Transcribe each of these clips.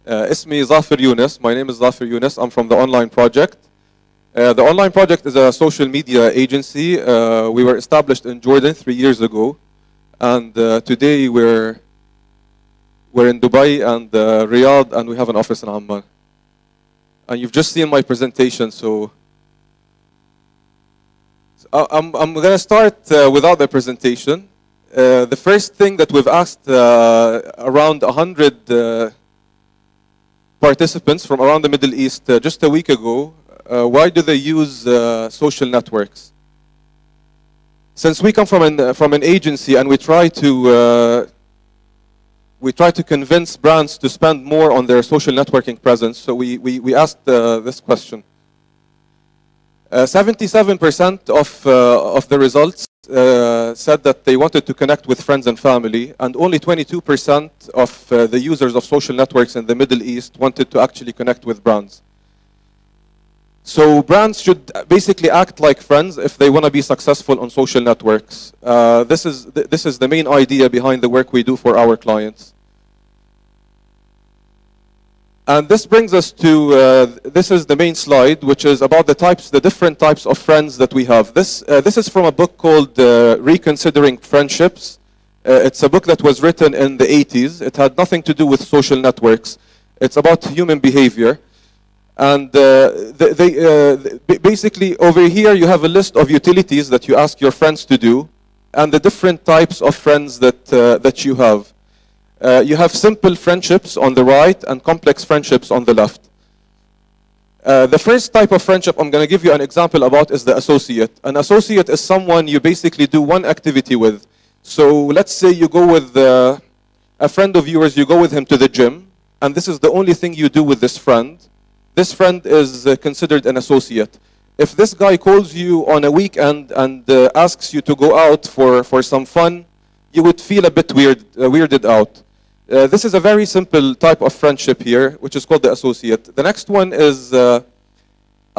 اسمي Zafer Younis. My name is Zafer Younis. I'm from the Online Project. The Online Project is a social media agency. We were established in Jordan 3 years ago. And today we're in Dubai and Riyadh, and we have an office in Amman. And you've just seen my presentation, so I'm going to start without the presentation. The first thing that we've asked around 100 participants from around the Middle East just a week ago, why do they use social networks? Since we come from an agency and we try to convince brands to spend more on their social networking presence, so we asked this question. 77% of the results said that they wanted to connect with friends and family, and only 22% of the users of social networks in the Middle East wanted to actually connect with brands. So brands should basically act like friends if they want to be successful on social networks. This is the main idea behind the work we do for our clients. And this brings us to, this is the main slide, which is about the different types of friends that we have. This is from a book called Reconsidering Friendships. It's a book that was written in the 80s. It had nothing to do with social networks. It's about human behavior. And basically, over here, you have a list of utilities that you ask your friends to do, and the different types of friends that you have. You have simple friendships on the right and complex friendships on the left. The first type of friendship I'm going to give you an example about is the associate. An associate is someone you basically do one activity with. So let's say you go with a friend of yours, you go with him to the gym, and this is the only thing you do with this friend. This friend is considered an associate. If this guy calls you on a weekend and asks you to go out for some fun, you would feel a bit weirded out. This is a very simple type of friendship here, which is called the associate. The next one is a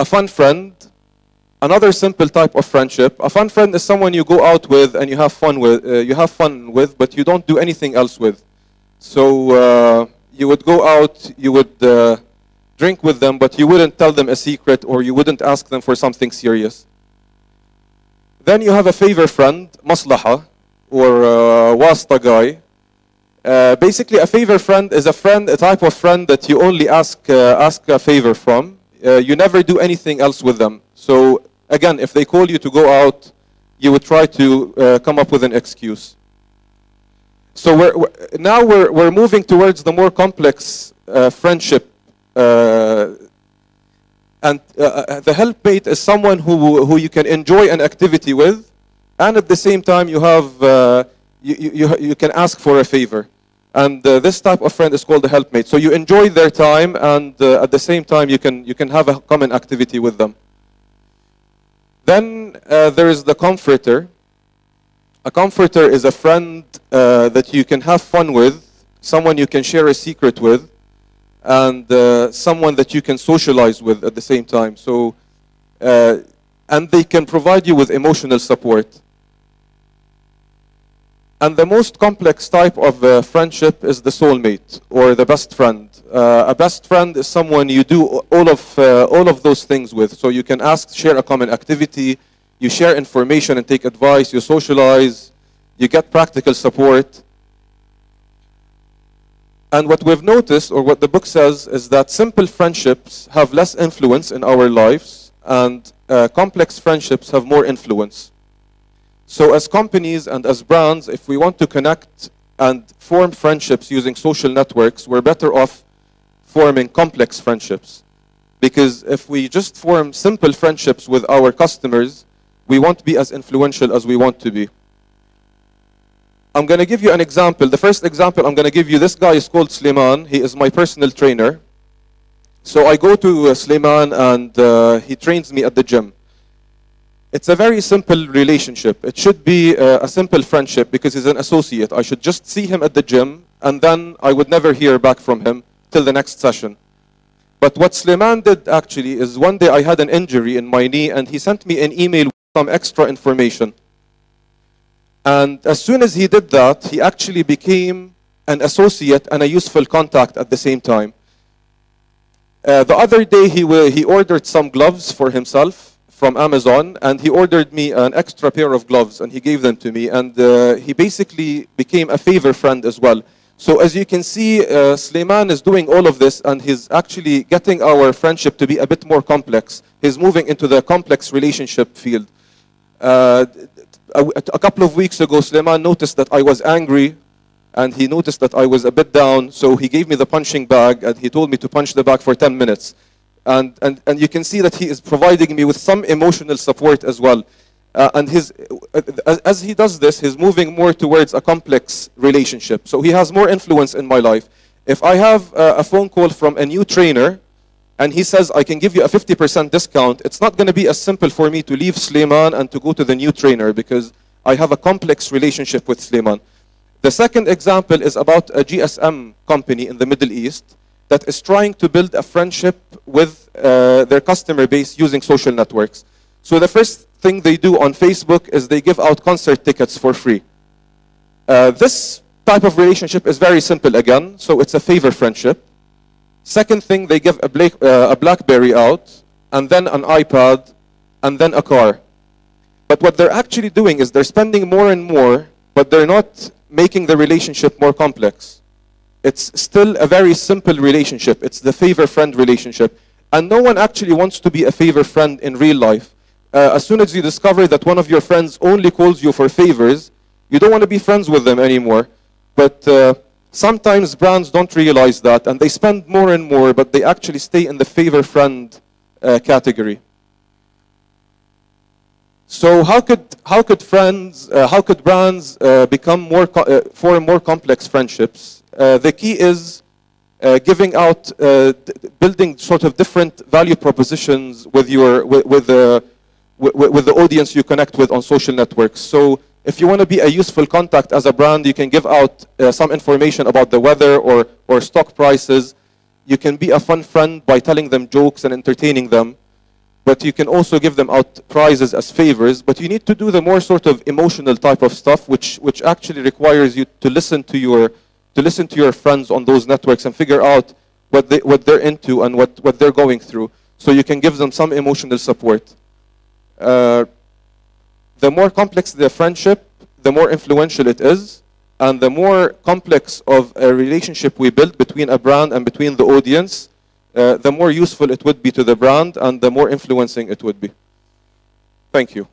fun friend. Another simple type of friendship. A fun friend is someone you go out with and you have fun with, but you don't do anything else with. So you would go out, you would drink with them, but you wouldn't tell them a secret or you wouldn't ask them for something serious. Then you have a favor friend, maslaha, or wasta guy. Basically, a favor friend is a type of friend that you only ask a favor from. You never do anything else with them. So again, if they call you to go out, you would try to come up with an excuse. So now we're moving towards the more complex friendship. And the helpmate is someone who you can enjoy an activity with, and at the same time you have you can ask for a favor. And this type of friend is called the helpmate. So you enjoy their time, and at the same time you can have a common activity with them. Then there is the comforter. A comforter is a friend that you can have fun with, someone you can share a secret with, and someone that you can socialize with at the same time. So, and they can provide you with emotional support. And the most complex type of friendship is the soulmate, or the best friend. A best friend is someone you do all of those things with. So you can share a common activity, you share information and take advice, you socialize, you get practical support. And what we've noticed, or what the book says, is that simple friendships have less influence in our lives, and complex friendships have more influence. So as companies and as brands, if we want to connect and form friendships using social networks, we're better off forming complex friendships. Because if we just form simple friendships with our customers, we won't be as influential as we want to be. I'm going to give you an example. The first example I'm going to give you, this guy is called Sliman. He is my personal trainer. So I go to Sliman and he trains me at the gym. It's a very simple relationship. It should be a simple friendship because he's an associate. I should just see him at the gym, and then I would never hear back from him till the next session. But what Sliman did actually is one day I had an injury in my knee, and he sent me an email with some extra information. And as soon as he did that, he actually became an associate and a useful contact at the same time. The other day, he ordered some gloves for himself from Amazon, and he ordered me an extra pair of gloves, and he gave them to me, and he basically became a favor friend as well. So as you can see, Sulaiman is doing all of this, and he's actually getting our friendship to be a bit more complex. He's moving into the complex relationship field. A couple of weeks ago, Sulaiman noticed that I was angry, and he noticed that I was a bit down, so he gave me the punching bag, and he told me to punch the bag for 10 minutes. And you can see that he is providing me with some emotional support as well. And as he does this, he's moving more towards a complex relationship. So he has more influence in my life. If I have a phone call from a new trainer, and he says, I can give you a 50% discount, it's not going to be as simple for me to leave Sulaiman and to go to the new trainer, because I have a complex relationship with Sulaiman. The second example is about a GSM company in the Middle East that is trying to build a friendship with their customer base using social networks. So the first thing they do on Facebook is they give out concert tickets for free. This type of relationship is very simple again, so it's a favor friendship. Second thing, they give a BlackBerry out, and then an iPad, and then a car. But what they're actually doing is they're spending more and more, but they're not making the relationship more complex. It's still a very simple relationship. It's the favor-friend relationship. And no one actually wants to be a favor friend in real life. As soon as you discover that one of your friends only calls you for favors, you don't want to be friends with them anymore. But sometimes brands don't realize that, and they spend more and more, but they actually stay in the favor-friend category. So how could brands become form more complex friendships? The key is giving out, building sort of different value propositions with the audience you connect with on social networks. So if you want to be a useful contact as a brand, you can give out some information about the weather or stock prices. You can be a fun friend by telling them jokes and entertaining them. But you can also give them out prizes as favors. But you need to do the more sort of emotional type of stuff, which actually requires you to listen to your friends on those networks and figure out what they're into and what they're going through, so you can give them some emotional support. The more complex the friendship, the more influential it is, and the more complex of a relationship we build between a brand and between the audience, the more useful it would be to the brand and the more influencing it would be. Thank you.